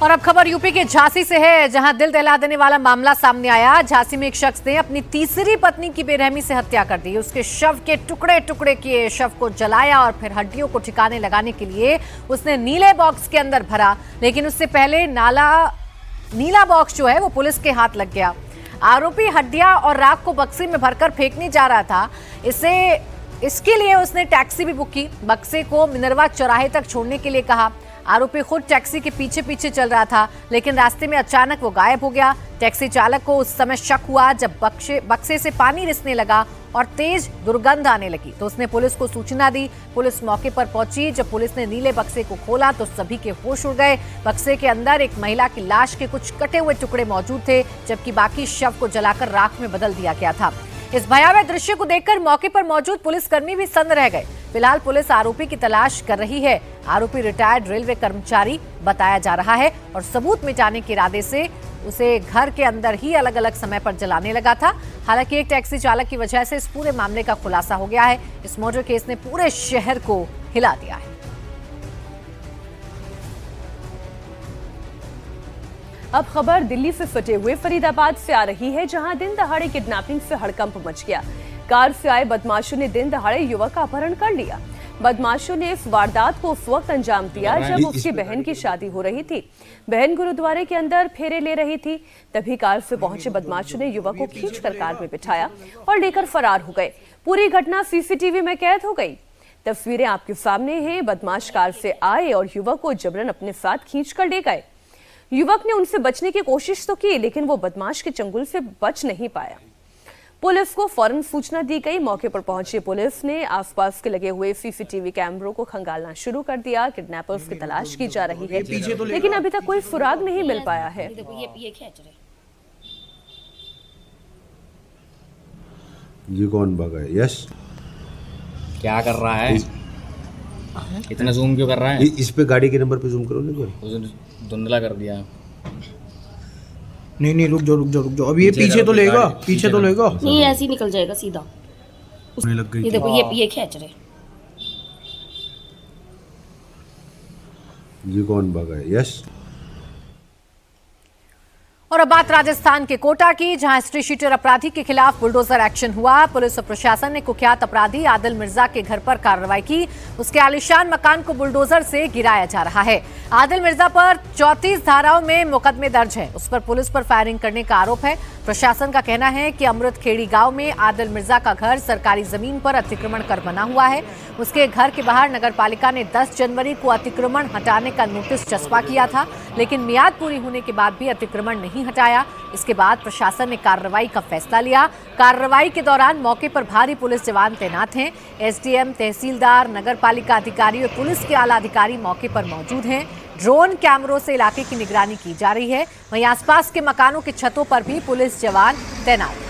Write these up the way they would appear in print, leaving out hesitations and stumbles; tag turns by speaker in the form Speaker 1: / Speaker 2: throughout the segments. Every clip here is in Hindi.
Speaker 1: और अब खबर यूपी के झांसी से है, जहां दिल दहला देने वाला मामला सामने आया। झांसी में एक शख्स ने अपनी तीसरी पत्नी की बेरहमी से हत्या कर दी। उसके शव के टुकड़े टुकड़े किए, शव को जलाया और फिर हड्डियों को ठिकाने लगाने के लिए उसने नीले बॉक्स के अंदर भरा, लेकिन उससे पहले नीला बॉक्स जो है वो पुलिस के हाथ लग गया। आरोपी हड्डियां और राख को बक्से में भरकर फेंकने जा रहा था। इसके लिए उसने टैक्सी भी बुक की, बक्से को मिनरवा चौराहे तक छोड़ने के लिए कहा। आरोपी खुद टैक्सी के पीछे पीछे चल रहा था, लेकिन रास्ते में अचानक वो गायब हो गया। टैक्सी चालक को उस समय शक हुआ जब बक्से से पानी रिसने लगा और तेज दुर्गंध आने लगी, तो उसने पुलिस को सूचना दी। पुलिस मौके पर पहुंची। जब पुलिस ने नीले बक्से को खोला तो सभी के होश उड़ गए। बक्से के अंदर एक महिला की लाश के कुछ कटे हुए टुकड़े मौजूद थे, जबकि बाकी शव को जलाकर राख में बदल दिया गया था। इस भयावह दृश्य को देखकर मौके पर मौजूद पुलिसकर्मी भी सन्न रह गए। फिलहाल पुलिस आरोपी की तलाश कर रही है। आरोपी रिटायर्ड रेलवे कर्मचारी बताया जा रहा है और सबूत मिटाने के इरादे से उसे घर के अंदर ही अलग अलग समय पर जलाने लगा था। हालांकि एक टैक्सी चालक की वजह से इस पूरे मामले का खुलासा हो गया है। इस मर्डर केस ने पूरे शहर को हिला दिया है।
Speaker 2: अब खबर दिल्ली से सटे हुए फरीदाबाद से आ रही है, जहां दिन दहाड़े किडनैपिंग से हड़कंप मच गया। कार से आए बदमाशों ने दिन दहाड़े युवक का अपहरण कर लिया। बदमाशों ने इस वारदात को उस वक्त अंजाम दिया जब उसकी बहन की शादी हो रही थी। बहन गुरुद्वारे के अंदर फेरे ले रही थी, तभी कार से पहुंचे बदमाशों ने युवक को खींचकर कार में बिठाया और लेकर फरार हो गए। पूरी घटना सीसीटीवी में कैद हो गई। तस्वीरें आपके सामने हैं। बदमाश कार से आए और युवक को जबरन अपने साथ खींचकर ले गए। युवक ने उनसे बचने की कोशिश तो की, लेकिन वो बदमाश के चंगुल से बच नहीं पाया। पुलिस को फौरन सूचना दी गई। मौके पर पहुंची पुलिस ने आसपास के लगे हुए सीसीटीवी कैमरों को खंगालना शुरू कर दिया। किडनैपर्स की तलाश की जा रही है, लेकिन अभी तक कोई सुराग नहीं मिल पाया है।
Speaker 3: ये कौन भागा है? यश
Speaker 4: क्या कर रहा है? इतना जूम क्यों कर रहा है?
Speaker 3: इस पे गाड़ी के नंबर पे जूम करो।
Speaker 4: धुंधला कर दिया।
Speaker 5: नहीं रुक जाओ। अब ये पीछे तो लेगा।
Speaker 6: नहीं, ऐसे ही निकल जाएगा सीधा।
Speaker 5: लग गई।
Speaker 6: ये देखो, ये खींच रहे।
Speaker 3: ये कौन भागा है? यश।
Speaker 1: और अब बात राजस्थान के कोटा की, जहां स्ट्रीट शीटर अपराधी के खिलाफ बुलडोजर एक्शन हुआ। पुलिस और प्रशासन ने कुख्यात अपराधी आदिल मिर्जा के घर पर कार्रवाई की। उसके आलीशान मकान को बुलडोजर से गिराया जा रहा है। आदिल मिर्जा पर 34 धाराओं में मुकदमे दर्ज है। उस पर पुलिस पर फायरिंग करने का आरोप है। प्रशासन का कहना है कि अमृत खेड़ी गांव में आदिल मिर्जा का घर सरकारी जमीन पर अतिक्रमण कर बना हुआ है। उसके घर के बाहर नगरपालिका ने 10 जनवरी को अतिक्रमण हटाने का नोटिस चस्पा किया था, लेकिन मियाद पूरी होने के बाद भी अतिक्रमण नहीं हटाया। इसके बाद प्रशासन ने कार्रवाई का फैसला लिया। कार्रवाई के दौरान मौके पर भारी पुलिस जवान तैनात हैं। एसडीएम, तहसीलदार, नगरपालिका अधिकारी और पुलिस के आला अधिकारी मौके पर मौजूद हैं। ड्रोन कैमरों से इलाके की निगरानी की जा रही है। वहीं आसपास के मकानों की छतों पर भी पुलिस जवान तैनात हैं।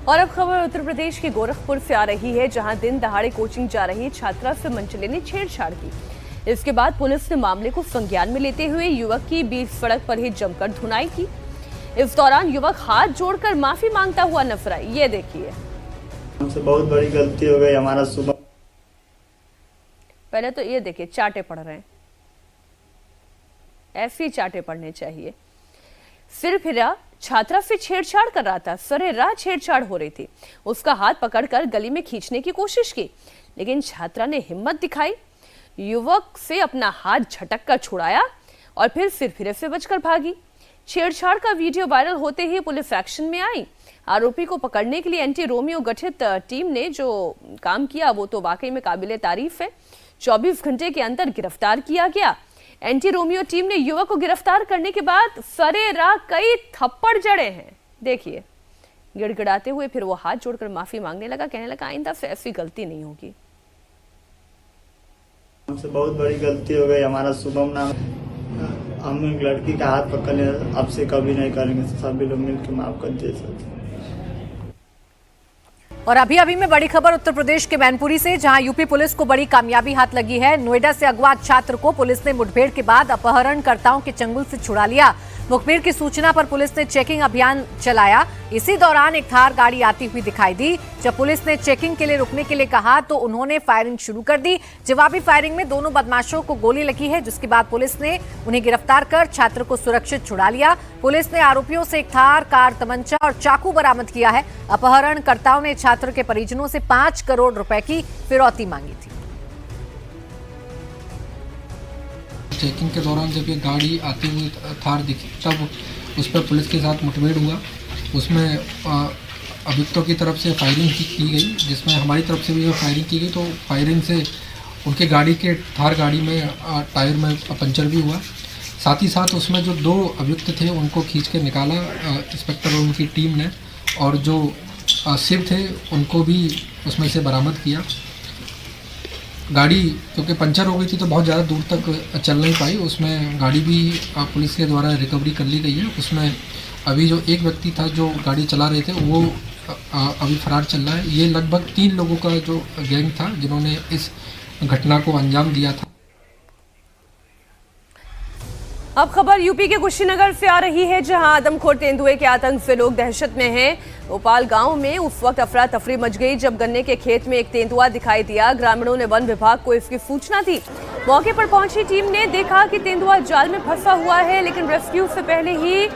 Speaker 2: और अब खबर उत्तर प्रदेश के गोरखपुर से आ रही है, जहां दिन दहाड़े कोचिंग जा रही छात्रा से मनचले ने छेड़छाड़ की। इसके बाद पुलिस ने मामले को संज्ञान में लेते हुए युवक की बीच सड़क पर ही जमकर धुनाई की। इस दौरान युवक हाथ जोड़कर माफी मांगता हुआ नजर आया। ये देखिए।
Speaker 7: हमसे बहुत बड़ी गलती हो गई हमारा। सुबह
Speaker 2: पहले तो ये देखिए, चाटे पड़ रहे हैं। ऐसे ही चाटे पड़ने चाहिए। सिर फिरा छात्रा से छेड़छाड़ कर रहा था। सरेराह छेड़छाड़ हो रही थी। उसका हाथ पकड़कर गली में खींचने की कोशिश की, लेकिन छात्रा ने हिम्मत दिखाई। युवक से अपना हाथ झटक कर छुड़ाया और फिर सिर फिरे से बचकर भागी। छेड़छाड़ का वीडियो वायरल होते ही पुलिस एक्शन में आई। आरोपी को पकड़ने के लिए एंटी रोमियो गठित टीम ने जो काम किया वो तो वाकई में काबिले तारीफ है। 24 घंटे के अंदर गिरफ्तार किया गया। एंटी रोमियो टीम ने युवक को गिरफ्तार करने के बाद सरेराह कई थप्पड़ जड़े हैं। देखिए, गिड़गिड़ाते हुए फिर वो हाथ जोड़कर माफी मांगने लगा। कहने लगा आइंदा से ऐसी गलती नहीं होगी।
Speaker 7: हमसे बहुत बड़ी गलती हो गई हमारा। शुभम नाम, हम एक लड़की का हाथ पकड़ लिया। अब से कभी नहीं करेंगे। सभी लोग मिलकर माफ कर दिए।
Speaker 1: और अभी अभी में बड़ी खबर उत्तर प्रदेश के मैनपुरी से, जहां यूपी पुलिस को बड़ी कामयाबी हाथ लगी है। नोएडा से अगवा छात्र को पुलिस ने मुठभेड़ के बाद अपहरणकर्ताओं के चंगुल से छुड़ा लिया। मुखबिर की सूचना पर पुलिस ने चेकिंग अभियान चलाया। इसी दौरान एक थार गाड़ी आती हुई दिखाई दी। जब पुलिस ने चेकिंग के लिए रुकने के लिए कहा तो उन्होंने फायरिंग शुरू कर दी। जवाबी फायरिंग में दोनों बदमाशों को गोली लगी है, जिसके बाद पुलिस ने उन्हें गिरफ्तार कर छात्र को सुरक्षित छुड़ा लिया। पुलिस ने आरोपियों से एक थार, कार, तमंचा और चाकू बरामद किया है। अपहरणकर्ताओं ने छात्र के परिजनों से 5 करोड़ रुपए की फिरौती मांगी थी।
Speaker 8: चेकिंग के दौरान जब ये गाड़ी आती हुई थार दिखी तब उस पर पुलिस के साथ मुठभेड़ हुआ। उसमें अभियुक्तों की तरफ से फायरिंग की गई, जिसमें हमारी तरफ से भी फायरिंग की गई। तो फायरिंग से उनके गाड़ी के थार गाड़ी में टायर में पंचर भी हुआ। साथ ही साथ उसमें जो 2 अभियुक्त थे उनको खींच के निकाला इंस्पेक्टर और उनकी टीम ने, और जो शिव थे उनको भी उसमें से बरामद किया। गाड़ी क्योंकि पंचर हो गई थी तो बहुत ज़्यादा दूर तक चल नहीं पाई, उसमें गाड़ी भी पुलिस के द्वारा रिकवरी कर ली गई है। उसमें अभी जो एक व्यक्ति था जो गाड़ी चला रहे थे वो अभी फरार चल रहा है। ये लगभग 3 लोगों का जो गैंग था जिन्होंने इस घटना को अंजाम दिया था।
Speaker 2: अब खबर यूपी के कुशीनगर से आ रही है, जहां आदमखोर तेंदुए के आतंक से लोग दहशत में हैं। भोपाल गांव में उस वक्त अफरा तफरी मच गई जब गन्ने के खेत में एक तेंदुआ दिखाई दिया। ग्रामीणों ने वन विभाग को इसकी सूचना दी। मौके पर पहुंची टीम ने देखा कि तेंदुआ जाल में फंसा हुआ है, लेकिन रेस्क्यू से पहले ही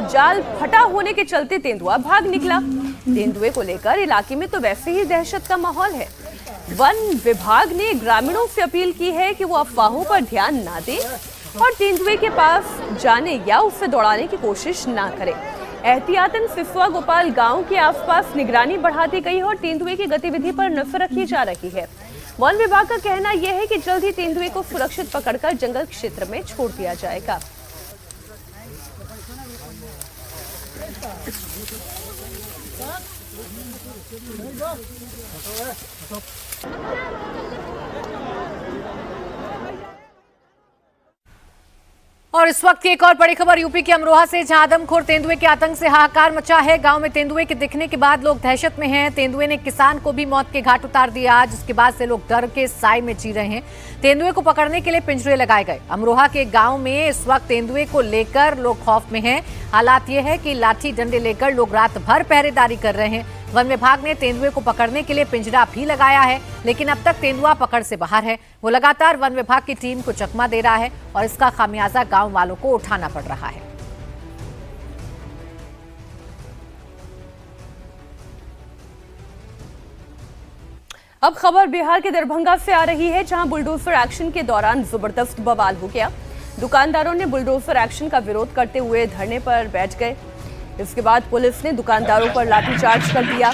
Speaker 2: जाल फटा होने के चलते तेंदुआ भाग निकला। तेंदुए को लेकर इलाके में तो वैसे ही दहशत का माहौल है। वन विभाग ने ग्रामीणों से अपील की है कि वो अफवाहों पर ध्यान ना दें और तेंदुए के पास जाने या उसे दौड़ाने की कोशिश ना करें। एहतियातन सिसवा गोपाल गांव के आसपास निगरानी बढ़ा दी गई है और तेंदुए की गतिविधि पर नजर रखी जा रही है। वन विभाग का कहना यह है कि जल्द ही तेंदुए को सुरक्षित पकड़कर जंगल क्षेत्र में छोड़ दिया जाएगा।
Speaker 1: और इस वक्त की एक और बड़ी खबर यूपी के अमरोहा से, जहां आदमखोर तेंदुए के आतंक से हाहाकार मचा है। गांव में तेंदुए के दिखने के बाद लोग दहशत में हैं। तेंदुए ने किसान को भी मौत के घाट उतार दिया, जिसके बाद से लोग डर के साए में जी रहे हैं। तेंदुए को पकड़ने के लिए पिंजरे लगाए गए। अमरोहा के गांव में इस वक्त तेंदुए को लेकर लोग खौफ में हैं। हालात ये है कि लाठी डंडे लेकर लोग रात भर पहरेदारी कर रहे हैं। वन विभाग ने तेंदुए को पकड़ने के लिए पिंजरा भी लगाया है, लेकिन अब तक तेंदुआ पकड़ से बाहर है। वो लगातार वन विभाग की टीम को चकमा दे रहा है और इसका खामियाजा गांव वालों को उठाना पड़ रहा है।
Speaker 2: अब खबर बिहार के दरभंगा से आ रही है, जहां बुलडोजर एक्शन के दौरान जबरदस्त बवाल हो गया। दुकानदारों ने बुलडोजर एक्शन का विरोध करते हुए धरने पर बैठ गए। इसके बाद पुलिस ने दुकानदारों पर लाठीचार्ज कर दिया।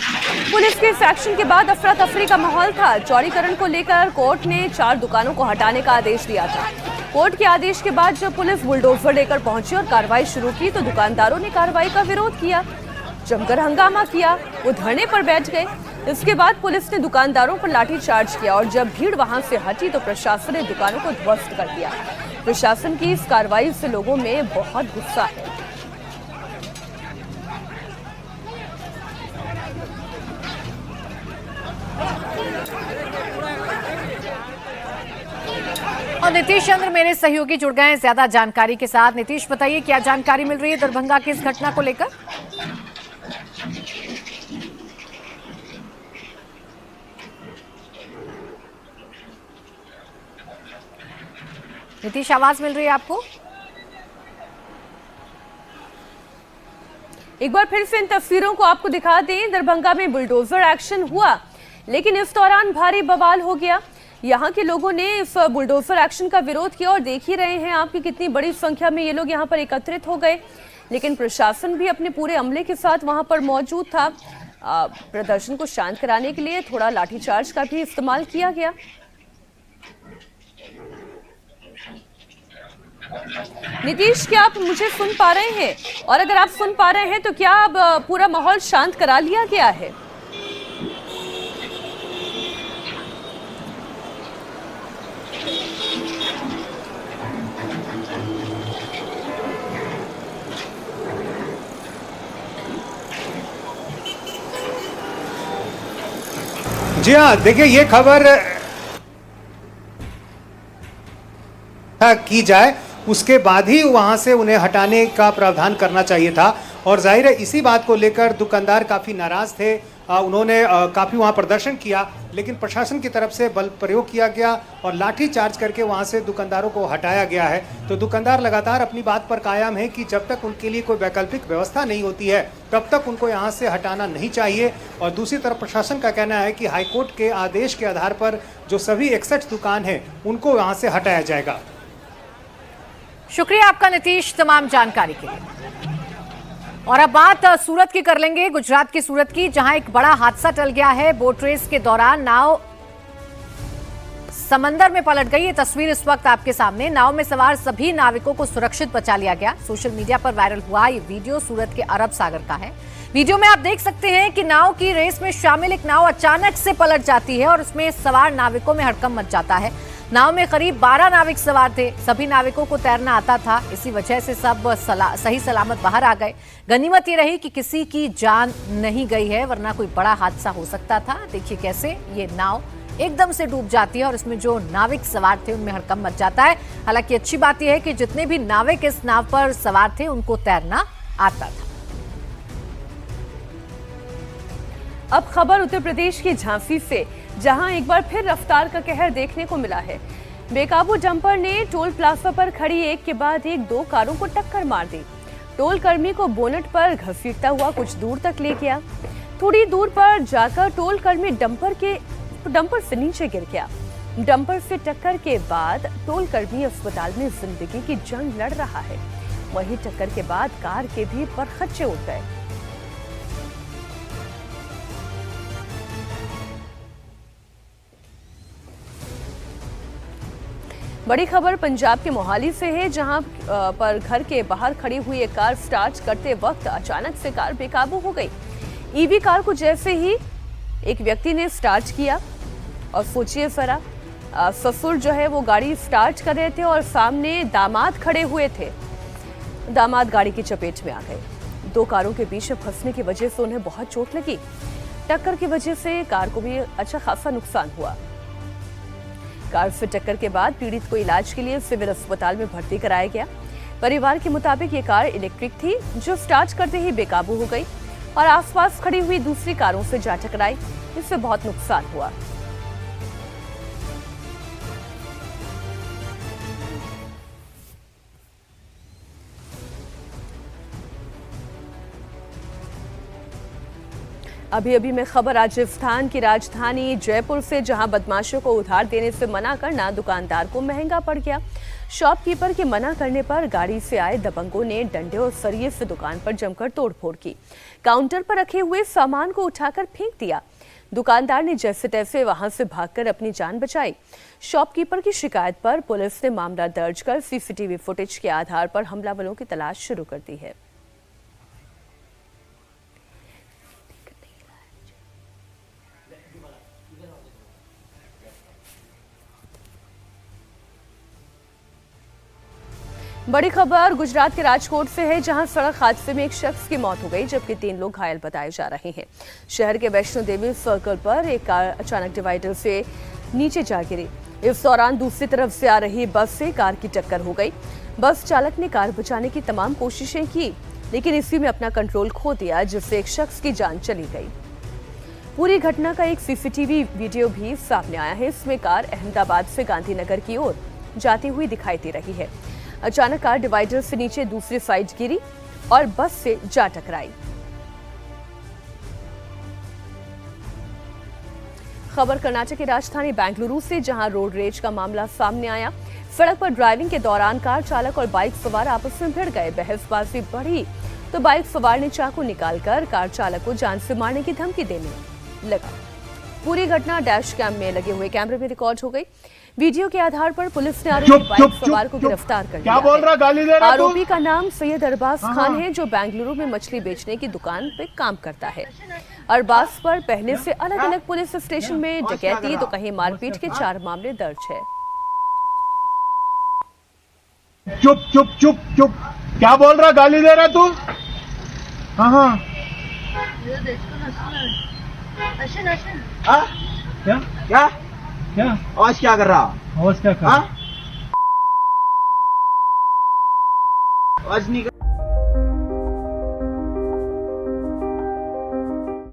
Speaker 2: पुलिस के इस एक्शन के बाद अफरा तफरी का माहौल था। चौड़ीकरण को लेकर कोर्ट ने 4 दुकानों को हटाने का आदेश दिया था। कोर्ट के आदेश के बाद जब पुलिस बुलडोजर लेकर पहुंची और कार्रवाई शुरू की तो दुकानदारों ने कार्रवाई का विरोध किया, जमकर हंगामा किया, वो धरने पर बैठ गए। इसके बाद पुलिस ने दुकानदारों पर लाठीचार्ज किया और जब भीड़ वहां से हटी तो प्रशासन ने दुकानों को ध्वस्त कर दिया। प्रशासन की इस कार्रवाई से लोगों में बहुत गुस्सा है।
Speaker 1: और नीतीश चंद्र मेरे सहयोगी जुड़ गए हैं ज्यादा जानकारी के साथ। नीतीश, बताइए क्या जानकारी मिल रही है दरभंगा की इस घटना को लेकर? नीतीश, आवाज मिल रही है आपको?
Speaker 2: एक बार फिर से इन तस्वीरों को आपको दिखा दें। दरभंगा में बुलडोजर एक्शन हुआ, लेकिन इस दौरान भारी बवाल हो गया। यहाँ के लोगों ने इस बुलडोजर एक्शन का विरोध किया और देख ही रहे हैं आप कि कितनी बड़ी संख्या में ये लोग यहाँ पर एकत्रित हो गए। लेकिन प्रशासन भी अपने पूरे अमले के साथ वहाँ पर मौजूद था। प्रदर्शन को शांत कराने के लिए थोड़ा लाठीचार्ज का भी इस्तेमाल किया गया। नीतीश, क्या आप मुझे सुन पा रहे हैं? और अगर आप सुन पा रहे हैं तो क्या अब पूरा माहौल शांत करा लिया गया है?
Speaker 9: जी हाँ, देखिए ये खबर की जाए उसके बाद ही वहां से उन्हें हटाने का प्रावधान करना चाहिए था। और जाहिर है इसी बात को लेकर दुकानदार काफ़ी नाराज थे। उन्होंने काफ़ी वहां प्रदर्शन किया, लेकिन प्रशासन की तरफ से बल प्रयोग किया गया और लाठी चार्ज करके वहां से दुकानदारों को हटाया गया है। तो दुकानदार लगातार अपनी बात पर कायम है कि जब तक उनके लिए कोई वैकल्पिक व्यवस्था नहीं होती है तब तक उनको यहाँ से हटाना नहीं चाहिए। और दूसरी तरफ प्रशासन का कहना है कि हाईकोर्ट के आदेश के आधार पर जो सभी 61 दुकान है उनको यहाँ से हटाया जाएगा।
Speaker 1: शुक्रिया आपका नीतीश तमाम जानकारी के लिए। और अब बात सूरत की कर लेंगे, गुजरात की सूरत की, जहां एक बड़ा हादसा टल गया है। बोट रेस के दौरान नाव समंदर में पलट गई। ये तस्वीर इस वक्त आपके सामने। नाव में सवार सभी नाविकों को सुरक्षित बचा लिया गया। सोशल मीडिया पर वायरल हुआ ये वीडियो सूरत के अरब सागर का है। वीडियो में आप देख सकते हैं कि नाव की रेस में शामिल एक नाव अचानक से पलट जाती है और उसमें सवार नाविकों में हड़कंप मच जाता है। नाव में करीब 12 नाविक सवार थे। सभी नाविकों को तैरना आता था, इसी वजह से सब सही सलामत बाहर आ गए। गनीमत ये रही कि किसी की जान नहीं गई है, वरना कोई बड़ा हादसा हो सकता था। देखिए कैसे ये नाव एकदम से डूब जाती है और इसमें जो नाविक सवार थे उनमें हड़कंप मच जाता है। हालांकि अच्छी बात यह है कि जितने भी नाविक इस नाव पर सवार थे उनको तैरना आता था।
Speaker 2: अब खबर उत्तर प्रदेश की झांसी से, जहां एक बार फिर रफ्तार का कहर देखने को मिला है। बेकाबू डंपर ने टोल प्लाजा पर खड़ी एक के बाद एक 2 कारों को टक्कर मार दी। टोल कर्मी को बोनट पर घसीटता हुआ कुछ दूर तक ले गया। थोड़ी दूर पर जाकर टोल कर्मी डंपर से नीचे गिर गया। डंपर से टक्कर के बाद टोल कर्मी अस्पताल में जिंदगी की जंग लड़ रहा है। वहीं टक्कर के बाद कार के भी परखच्चे उड़ गए। बड़ी खबर पंजाब के मोहाली से है, जहां पर घर के बाहर खड़ी हुई एक कार स्टार्ट करते वक्त अचानक से कार बेकाबू हो गई। ईवी कार को जैसे ही एक व्यक्ति ने स्टार्ट किया और सोचिए जरा, ससुर जो है वो गाड़ी स्टार्ट कर रहे थे और सामने दामाद खड़े हुए थे। दामाद गाड़ी की चपेट में आ गए। 2 कारों के बीच में फंसने की वजह से उन्हें बहुत चोट लगी। टक्कर की वजह से कार को भी अच्छा खासा नुकसान हुआ। कार से टक्कर के बाद पीड़ित को इलाज के लिए सिविल अस्पताल में भर्ती कराया गया। परिवार के मुताबिक ये कार इलेक्ट्रिक थी, जो स्टार्ट करते ही बेकाबू हो गई और आसपास खड़ी हुई दूसरी कारों से जा टकराई। इससे बहुत नुकसान हुआ। अभी मैं खबर राजस्थान की राजधानी जयपुर से, जहां बदमाशों को उधार देने से मना करना दुकानदार को महंगा पड़ गया। शॉपकीपर के मना करने पर गाड़ी से आए दबंगों ने डंडे और सरिये से दुकान पर जमकर तोड़फोड़ की। काउंटर पर रखे हुए सामान को उठाकर फेंक दिया। दुकानदार ने जैसे तैसे वहां से भागकर अपनी जान बचाई। शॉपकीपर की शिकायत पर पुलिस ने मामला दर्ज कर सीसीटीवी फुटेज के आधार पर हमलावरों की तलाश शुरू कर दी है। बड़ी खबर गुजरात के राजकोट से है, जहां सड़क हादसे में एक शख्स की मौत हो गई, जबकि 3 लोग घायल बताए जा रहे हैं। शहर के वैष्णो देवी सर्कल पर एक कार अचानक डिवाइडर से नीचे जा गिरी। इस दौरान दूसरी तरफ से आ रही बस से कार की टक्कर हो गई। बस चालक ने कार बचाने की तमाम कोशिशें की, लेकिन इसी में अपना कंट्रोल खो दिया, जिससे एक शख्स की जान चली गई। पूरी घटना का एक सीसीटीवी वीडियो भी सामने आया है। इसमें कार अहमदाबाद से गांधीनगर की ओर जाती हुई दिखाई दे रही है। अचानक कार डिवाइडर से नीचे दूसरी साइड गिरी और बस से जा टकराई। खबर कर्नाटक की राजधानी बेंगलुरु से, जहां रोड रेज का मामला सामने आया। सड़क पर ड्राइविंग के दौरान कार चालक और बाइक सवार आपस में भिड़ गए। बहसबाजी बढ़ी तो बाइक सवार ने चाकू निकालकर कार चालक को जान से मारने की धमकी देने लगा। पूरी घटना डैश कैम में लगे हुए कैमरे में रिकॉर्ड हो गई। वीडियो के आधार पर पुलिस ने आरोपी बाइक सवार को गिरफ्तार कर लिया। क्या बोल रहा, गाली दे रहा? आरोपी का नाम सैयद अरबाज खान है, जो बेंगलुरु में मछली बेचने की दुकान पे काम करता है। अरबाज पर पहले से अलग अलग पुलिस स्टेशन में डकैती तो कहीं मारपीट के 4 मामले दर्ज है।
Speaker 10: चुप चुप चुप चुप, क्या बोल रहा, गाली दे रहा तू? हाँ क्या
Speaker 7: क्या
Speaker 10: क्या
Speaker 7: आज क्या कर रहा?
Speaker 10: आवाज क्या कर
Speaker 7: हाँ? आज नहीं कर